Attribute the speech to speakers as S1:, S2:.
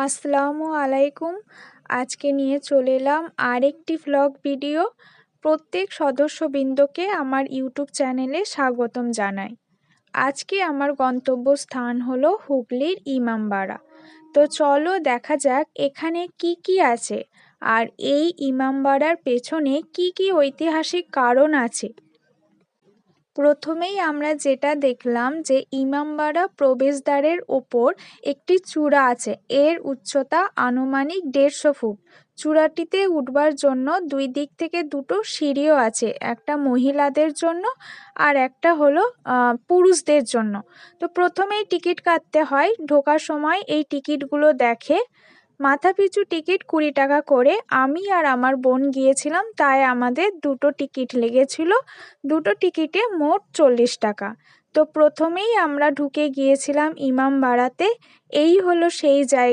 S1: আসসালামু আলাইকুম। আজকে নিয়ে চলে এলাম আরেকটি ভ্লগ ভিডিও। প্রত্যেক সদস্যবৃন্দকে আমার ইউটিউব চ্যানেলে স্বাগতম জানাই। আজকে আমার গন্তব্যস্থান হলো হুগলির ইমামবাড়া। তো চলো দেখা যাক এখানে কি কি আছে আর এই ইমামবাড়ার পেছনে কি কি ঐতিহাসিক কারণ আছে। প্রথমেই আমরা যেটা দেখলাম যে ইমামবাড়া প্রবেশদ্বারের ওপর একটি চূড়া আছে, এর উচ্চতা আনুমানিক 150 ফুট। চূড়াটিতে উঠবার জন্য দুই দিক থেকে দুটো সিঁড়িও আছে, একটা মহিলাদের জন্য আর একটা হলো পুরুষদের জন্য। তো প্রথমেই টিকিট কাটতে হয়, ঢোকার সময় এই টিকিটগুলো দেখে। মাথাপিছু টিকিট 20 টাকা করে। আমি আর আমার বোন গিয়েছিলাম, তাই আমাদের দুটো টিকিট লেগেছিল, দুটো টিকিটে মোট 40 টাকা। তো প্রথমেই আমরা ঢুকে গিয়েছিলাম ইমামবাড়াতে। এই হলো সেই জায়গা।